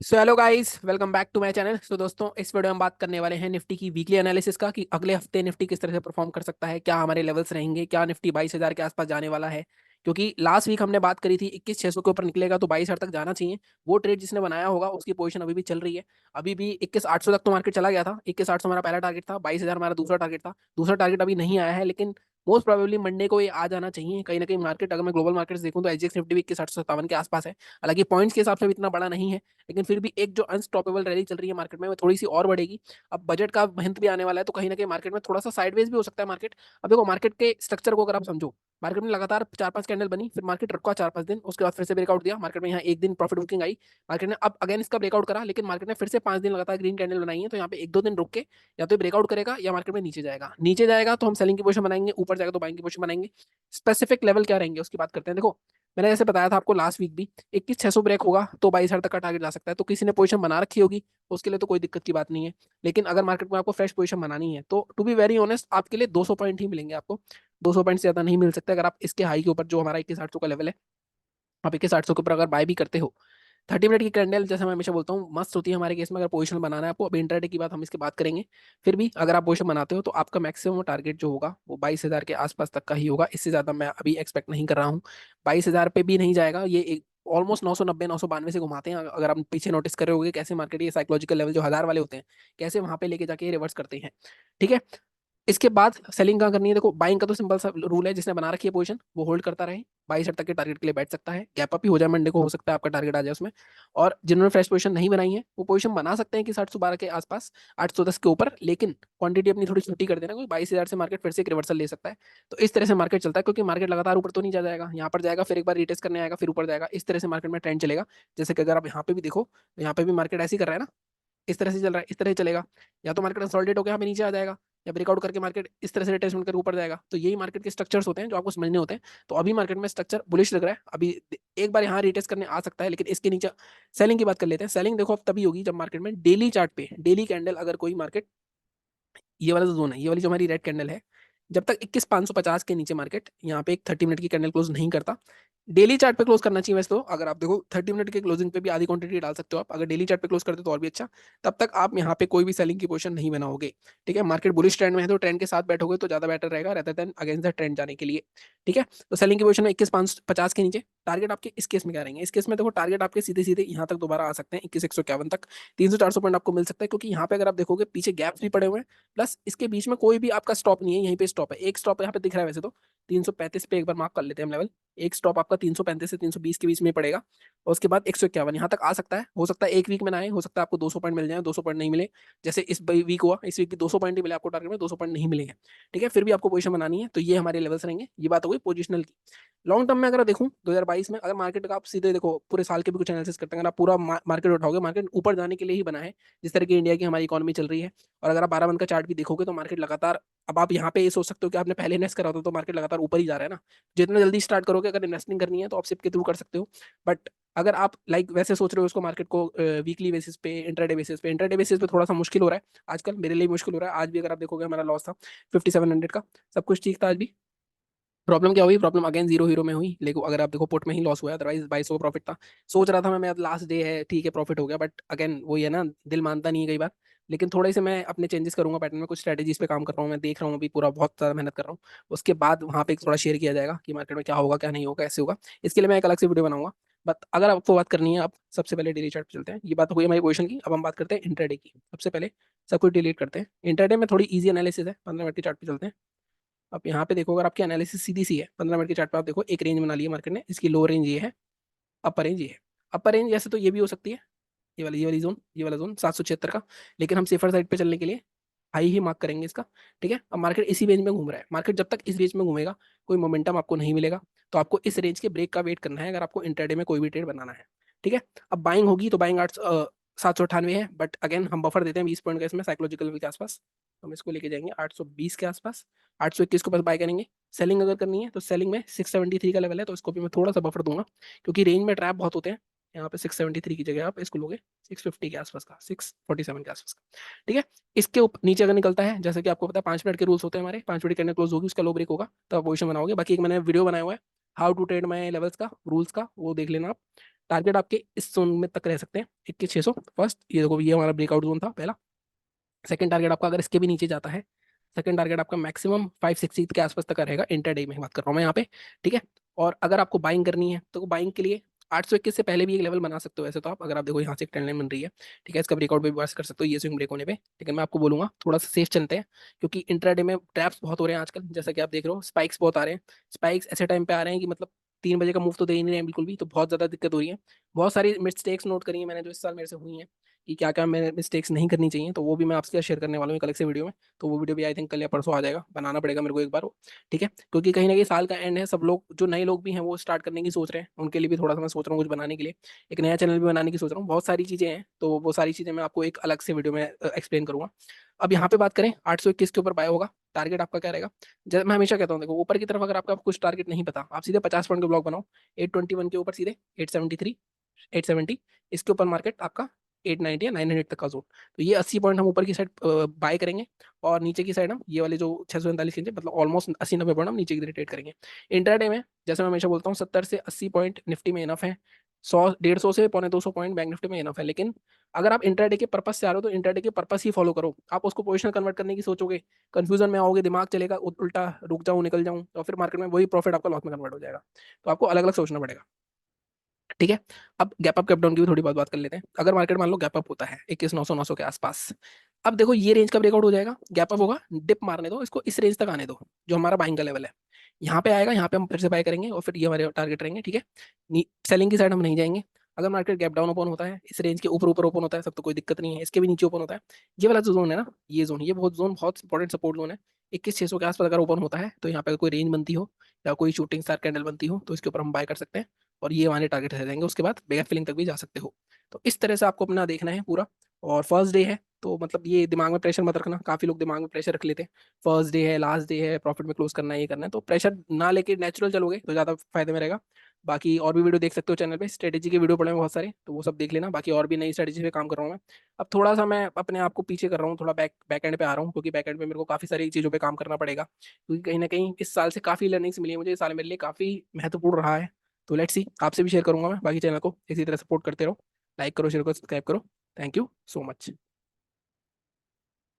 So hello guys, welcome back to my channel. So दोस्तों, इस video में हम बात करने वाले हैं निफ्टी की वीकली एनालिसिस का कि अगले हफ्ते निफ्टी किस तरह से परफॉर्म कर सकता है, क्या हमारे लेवल्स रहेंगे, क्या निफ्टी 22,000 के आसपास जाने वाला है। क्योंकि लास्ट वीक हमने बात करी थी 21,600 के ऊपर निकलेगा तो 22,000 तक जाना चाहिए। वो ट्रेड जिसने बनाया होगा उसकी पोजीशन अभी भी चल रही है। अभी भी 21,800 तक तो मार्केट चला गया था। 21,800 हमारा पहला टारगेट था, 22,000 हमारा दूसरा टारगेट था। दूसरा टारगेट अभी नहीं आया है, लेकिन मोस्ट प्रोबेबली मंडे को ये आ जाना चाहिए कहीं ना कहीं। मार्केट अगर मैं ग्लोबल मार्केट देखूं तो एसजीएक्स निफ्टी भी 21,857 के आसपास है। हालांकि पॉइंट्स के हिसाब से भी इतना बड़ा नहीं है, लेकिन फिर भी एक जो अनस्टॉपेबल रैली चल रही है मार्केट में वो थोड़ी सी और बढ़ेगी। अब बजट का हिंट भी आने वाला है तो कहीं ना कहीं मार्केट में थोड़ा सा साइडवेज भी हो सकता है मार्केट। अब देखो, मार्केट के स्ट्रक्चर को अगर आप समझो, मार्केट में लगातार 4-5 कैंडल बनी, फिर मार्केट रुका 4-5 दिन, उसके बाद फिर से ब्रेकआउट दिया मार्केट में। यहाँ एक दिन प्रॉफिट बुकिंग आई मार्केट ने, अब अगेन इसका ब्रेकआउट करा, लेकिन मार्केट ने फिर से 5 दिन लगातार ग्रीन कैंडल बनाई है। तो यहाँ पे 1-2 दिन रुक के या तो ब्रेकआउट करेगा या मार्केट में नीचे जाएगा। नीचे जाएगा तो हम सेलिंग की पोजीशन बनाएंगे, ऊपर जाएगा तो बाइंग की पोजीशन बनाएंगे। स्पेसिफिक लेवल क्या रहेंगे उसकी बात करते हैं। देखो, मैंने जैसे बताया था आपको लास्ट वीक भी, 21,600 ब्रेक होगा तो 22,000 तक का टारगेट जा सकता है। तो किसी ने पोजीशन बना रखी होगी, उसके लिए तो कोई दिक्कत की बात नहीं है। लेकिन अगर मार्केट में आपको फ्रेश पोजीशन बनानी है तो टू बी वेरी ऑनेस्ट आपके लिए 200 पॉइंट ही मिलेंगे आपको। 200 पॉइंट से ज्यादा नहीं मिल सकते अगर आप इसके हाई के ऊपर, जो हमारा 21,800 का लेवल है, आप 21,800 के ऊपर अगर बाय भी करते हो। 30 मिनट की कैंडल, जैसे मैं हमेशा बोलता हूँ, मस्त होती है हमारे केस में अगर पोजीशन बनाना है आपको। अभी इंट्राडे की बात हम इसके बात करेंगे। फिर भी अगर आप पोजीशन बनाते हो तो आपका मैक्सिमम टारगेट जो होगा वो 22,000 के आसपास तक का ही होगा। इससे ज्यादा मैं अभी एक्सपेक्ट नहीं कर रहा हूँ। 22,000 पे भी नहीं जाएगा ये। एक ऑलमोस्ट 990 992 से घुमाते हैं। अगर आप पीछे नोटिस कर रहे होगे कैसे मार्केट ये साइकोलॉजिकल लेवल जो 1,000 वाले होते हैं, कैसे वहां पे लेके जाके रिवर्स करते हैं। ठीक है। इसके बाद सेलिंग कहाँ करनी है? देखो, बाइंग का तो सिंपल सा रूल है, जिसने बना रखी है पोजीशन वो होल्ड करता रहे। 22,000 तक के टारगेट के लिए बैठ सकता है। गैप अप ही हो जाए मंडे को, हो सकता है आपका टारगेट आ जाए उसमें। और जिन्होंने फ्रेश पोजीशन नहीं बनाई है वो पोजीशन बना सकते हैं कि 712 के आसपास, 810 के ऊपर, लेकिन क्वांटिटी अपनी थोड़ी छोटी कर देना, क्योंकि 22,000 से मार्केट फिर से एक रिवर्सल ले सकता है। तो इस तरह से मार्केट चलता है, क्योंकि मार्केट लगातार ऊपर तो नहीं जा जाएगा, यहाँ पर जाएगा फिर एक बार रिटेस्ट करने आएगा फिर ऊपर जाएगा। इस तरह से मार्केट में ट्रेंड चलेगा। जैसे कि अगर आप यहाँ पे भी देखो तो यहाँ पे भी मार्केट ऐसे ही कर रहा है ना, इस तरह से चल रहा है, इस तरह से चलेगा। या तो मार्केट कंसोलिडेट होकर यहाँ पे नीचे आ जाएगा, या ब्रेकआउट करके मार्केट इस तरह से रिट्रेसमेंट करके ऊपर जाएगा। तो यही मार्केट के स्ट्रक्चर्स होते हैं जो आपको समझने होते हैं। तो अभी मार्केट में स्ट्रक्चर बुलिश लग रहा है। अभी एक बार यहाँ रिटेस्ट करने आ सकता है, लेकिन इसके नीचे सेलिंग की बात कर लेते हैं। सेलिंग देखो अब तभी होगी जब मार्केट में डेली चार्ट पे, डेली कैंडल, अगर कोई मार्केट, ये वाला जो जोन है, ये वाली जो हमारी रेड कैंडल है, जब तक 21,550 के नीचे मार्केट यहाँ पे एक 30 मिनट की कैंडल क्लोज नहीं करता। डेली चार्ट पे क्लोज करना चाहिए वैसे तो। अगर आप देखो 30 मिनट के क्लोजिंग पे भी आधी क्वांटिटी डाल सकते हो आप, अगर डेली चार्ट पे क्लोज करते हो तो और भी अच्छा। तब तक आप यहाँ पे कोई भी सेलिंग की पोजीशन नहीं बनाओगे। ठीक है। मार्केट बुलिश ट्रेंड में है तो ट्रेंड के साथ बैठोगे तो ज्यादा बेटर रहेगा rather than against the trend जाने के लिए। ठीक है। तो सेलिंग की पोजीशन में 21,550 के नीचे टारगेट आपके इस केस में क्या रहेंगे? इस केस में देखो, टारगेट आपके सीधे सीधे यहाँ तक दोबारा आ सकते हैं, 21,151 तक। 300-400 पॉइंट आपको मिल सकता है, क्योंकि यहाँ पे अगर आप देखोगे पीछे गैप्स भी पड़े हुए हैं, प्लस इसके बीच में कोई भी आपका स्टॉप नहीं है। यहीं पे स्टॉप है, एक स्टॉप यहाँ पे दिख रहा है वैसे तो। 335 पे एक बार मार्क कर लेते हैं हम लेवल। एक स्टॉप आपका 335 से 320 के बीच में पड़ेगा, और उसके बाद 151 यहाँ तक आ सकता है। हो सकता है एक वीक में ना आए, हो सकता है आपको 200 पॉइंट मिल जाए, 200 पॉइंट नहीं मिले। जैसे इस वीक हुआ, इस वीक भी 200 पॉइंट ही मिले आपको टारगेट में, 200 पॉइंट नहीं मिलेंगे। ठीक है। फिर भी आपको पोजीशन बनानी है, तो ये हमारे लेवल्स रहेंगे। ये बात हो गई पोजिशनल की। लॉन्ग टर्म में अगर देखूं 2022 में, अगर मार्केट का आप सीधे देखो, पूरे साल के भी कुछ एनालिसिस करते हैं, अगर आप पूरा मार्केट उठाओगे, मार्केट ऊपर जाने के लिए ही बना है, जिस तरह की इंडिया की हमारी इकोनॉमी चल रही है। और अगर आप 12 मंथ का चार्ट भी देखोगे तो मार्केट लगातार, अब आप यहाँ पे ये सोच सकते हो कि आपने पहले इन्वेस्ट करा होता तो मार्केट लगातार ऊपर ही जा रहा है ना। जितना जल्दी स्टार्ट करोगे, अगर इन्वेस्टिंग करनी है तो आप सिप के थ्रू कर सकते हो। बट अगर आप लाइक वैसे सोच रहे हो उसको, मार्केट को वीकली बेसिस पे, इंट्राडे बेसिस पे थोड़ा सा मुश्किल हो रहा है आजकल, मेरे लिए मुश्किल हो रहा है। आज भी अगर आप देखोगे हमारा लॉस था 5700 का, सब कुछ ठीक था आज भी। प्रॉब्लम क्या हुई? प्रॉब्लम अगेन जीरो हीरो में हुई, लेकिन अगर आप देखो पुट में ही लॉस हुआ है, अदरवाइज 2200 प्रॉफिट था। सोच रहा था मैं लास्ट डे है, ठीक है प्रॉफिट हो गया, बट अगेन वही है ना, दिल मानता नहीं है कई बार। लेकिन थोड़े से मैं अपने चेंजेस करूंगा पैटर्न में, कुछ स्ट्रेटेजीज पे काम कर रहा हूँ, मैं देख रहा हूँ अभी पूरा, बहुत ज़्यादा मेहनत कर रहा हूँ। उसके बाद वहाँ पे थोड़ा शेयर किया जाएगा कि मार्केट में क्या होगा क्या नहीं होगा कैसे होगा। इसके लिए मैं एक अलग से वीडियो बनाऊंगा। बट अगर आपको बात करनी है, आप सबसे पहले डेली चार्ट पे चलते हैं। ये बात हुई हमारी पोजीशन की, अब हम बात करते हैं इंट्राडे की। सबसे पहले सब कुछ डिलीट करते हैं। इंट्राडे में थोड़ी इजी एनालिसिस है, 15 मिनट के चार्ट पे चलते हैं। आप यहाँ पे देखो, अगर आपकी एनालिसिस सीधी सी है, 15 मिनट के चार्ट पे आप देखो एक रेंज बना ली है मार्केट ने। इसकी लोअर रेंज ये है, अपर रेंज ये है। अपर रेंज जैसे तो ये भी हो सकती है, ये वाली जोन, ये वाला जोन 776 का। लेकिन हम सेफर साइड पे चलने के लिए हाई ही मार्क करेंगे इसका। ठीक है। अब मार्केट इसी रेंज में घूम रहा है, मार्केट जब तक इस रेंज में घूमेगा कोई मोमेंटम आपको नहीं मिलेगा। तो आपको इस रेंज के ब्रेक का वेट करना है अगर आपको इंटरडे में कोई भी ट्रेड बनाना है। ठीक है। अब बाइंग होगी तो बाइंग 798 है, बट अगेन हम बफर देते हैं 20 पॉइंट का इसमें, साइकोलॉजिकल के आसपास। हम इसको लेके जाएंगे 820 के आसपास, 821 को बस बाय करेंगे। सेलिंग अगर करनी है तो सेलिंग में 673 का लेवल है, तो इसको भी मैं थोड़ा सा बफर दूंगा, क्योंकि रेंज में ट्रैप बहुत होते हैं। यहाँ पे 673 की जगह आप इसको लोगे 650 के आसपास का, 647 के आसपास का। ठीक है। इसके ऊपर नीचे अगर निकलता है, जैसे कि आपको पता है 5 मिनट के रूल्स होते हैं हमारे, 5 मिनट करने क्लोज होगी, उसका लो ब्रेक होगा तो आप पोजिशन बनाओगे। बाकी एक मैंने वीडियो बनाया हुआ है how to trade my levels का, रूल्स का, वो देख लेना आप। टारगेट आपके इस जोन में तक रह सकते हैं 21,600 फर्स्ट, ये देखो ये हमारा ब्रेकआउट जोन था पहला। सेकंड टारगेट आपका अगर इसके भी नीचे जाता है, सेकंड टारगेट आपका मैक्सिमम 560 के आसपास तक का रहेगा, इंटरडे में बात कर रहा हूँ मैं यहाँ पे, ठीक है। और अगर आपको बाइंग करनी है तो बाइंग के लिए 821 से पहले भी एक लेवल बना सकते हो वैसे तो आप, अगर आप देखो यहाँ से एक ट्रेंड लाइन बन रही है, ठीक है, इसका ब्रेकआउट भी बस कर सकते हो ये स्विंग ब्रेक होने पे, लेकिन मैं आपको बोलूंगा थोड़ा सा सेफ चलते हैं, क्योंकि इंट्राडे में ट्रैप्स बहुत हो रहे हैं आजकल, जैसा कि आप देख रहे हो स्पाइक्स बहुत आ रहे हैं। स्पाइक्स ऐसे टाइम पे आ रहे हैं कि मतलब 3 बजे का मूव तो दे ही नहीं रहे हैं बिल्कुल भी, तो बहुत ज्यादा दिक्कत हो रही है। बहुत सारी मिस्टेक्स नोट करी है मैंने जो इस साल मेरे से हुई हैं, कि क्या क्या मैंने मिस्टेक्स नहीं करनी चाहिए, तो वो भी मैं आपसे शेयर करने वाला हूँ एक अलग से वीडियो में। तो वो वीडियो भी आई थिंक कल या परसों आ जाएगा, बनाना पड़ेगा मेरे को एक बार वो, ठीक है, क्योंकि कहीं ना कहीं साल का एंड है, सब लोग जो नए लोग भी हैं वो स्टार्ट करने की सोच रहे हैं, उनके लिए भी थोड़ा सा मैं सोच रहा हूँ कुछ बनाने के लिए, एक नया चैनल भी बनाने की सोच रहा हूँ, बहुत सारी चीज़ें हैं, तो वो सारी चीज़ें मैं आपको एक अलग से वीडियो में एक्सप्लेन करूंगा। अब यहाँ पे बात करें 821 के ऊपर बाय होगा, टारगेट आपका क्या रहेगा? जैसे मैं हमेशा कहता हूँ देखो, ऊपर की तरफ अगर आपका कुछ टारगेट नहीं पता, आप सीधे 50 पॉइंट के ब्लॉक बनाओ, 821 के ऊपर सीधे 873, 870, इसके ऊपर मार्केट आपका 890 या 900 तक का जोन, तो ये 80 पॉइंट हम ऊपर की साइड बाय करेंगे, और नीचे की साइड हम ये वाले जो 639 के मतलब ऑलमोस्ट 80-90 पॉइंट हम नीचे की तरफ ट्रेड करेंगे। इंटरडे में जैसे मैं हमेशा बोलता हूँ 70 से 80 पॉइंट निफ्टी में इनफ है, 100-150 से 150 पॉइंट बैंक निफ्टी में इनफ है, लेकिन अगर आप इंटरडे के पर्पस से आ रहे हो तो इंटरडे के पर्पस ही फॉलो करो, आप उसको पोजिशन कन्वर्ट करने की सोचोगे, कंफ्यूजन में आओगे, दिमाग चलेगा उल्टा, रुक जाऊं निकल जाऊं, तो फिर मार्केट में वही प्रॉफिट आपका लॉस में कन्वर्ट हो जाएगा, तो आपको अलग अलग सोचना पड़ेगा, ठीक है। अब गैप अप गैप डाउन की भी थोड़ी बहुत बात कर लेते हैं। अगर मार्केट मान लो गैप अप होता है 21,900 के आसपास, अब देखो ये रेंज का ब्रेकआउट हो जाएगा, गैप अप होगा, डिप मारने दो इसको, इस रेंज तक आने दो जो हमारा बाइंग का लेवल है, यहाँ पे आएगा, यहाँ पे हम फिर से बाय करेंगे और फिर ये हमारे टारगेट रहेंगे, ठीक है। सेलिंग की साइड हम नहीं जाएंगे। अगर मार्केट गैप डाउन ओपन होता है, इस रेंज के ऊपर ऊपर ओपन होता है सब तो कोई दिक्कत नहीं है, इसके भी नीचे ओपन होता है, ये वाला जो जोन है ना, ये जोन, ये बहुत जोन बहुत इंपॉर्टेंट सपोर्ट जोन है। 21,600 के आसपास अगर ओपन होता है तो यहाँ पे कोई रेंज बनती हो या कोई शूटिंग स्टार कैंडल बनती हो तो इसके ऊपर हम बाय कर सकते हैं, और ये हमारे टारगेट रह जाएंगे, उसके बाद बेगर फिलिंग तक भी जा सकते हो। तो इस तरह से आपको अपना देखना है पूरा। और फर्स्ट डे है तो मतलब ये दिमाग में प्रेशर मत रखना, काफी लोग दिमाग में प्रेशर रख लेते हैं, फर्स्ट डे है, लास्ट डे है, प्रॉफिट में क्लोज करना है, ये करना है, तो प्रेशर ना लेके नेचुरल चलोगे तो ज्यादा फायदे में रहेगा। बाकी और भी वीडियो देख सकते हो चैनल पे, स्ट्रेटेजी के वीडियो पड़े हैं बहुत सारे, तो वो सब देख लेना, बाकी और भी नई स्ट्रेटेजी पे काम कर रहा हूँ मैं। अब थोड़ा सा मैं अपने आप को पीछे कर रहा हूँ, थोड़ा बैक एंड पे आ रहा हूँ, क्योंकि बैक एंड पे मेरे को काफी सारी चीजों पे काम करना पड़ेगा, क्योंकि कहीं ना कहीं इस साल से काफी लर्निंग्स मिली है मुझे, इस साल मेरे लिए काफी महत्वपूर्ण रहा है। तो लेट्स सी, आपसे भी शेयर करूंगा मैं, बाकी चैनल को इसी तरह सपोर्ट करते रहो, लाइक करो, शेयर करो, सब्सक्राइब करो। Thank you so much.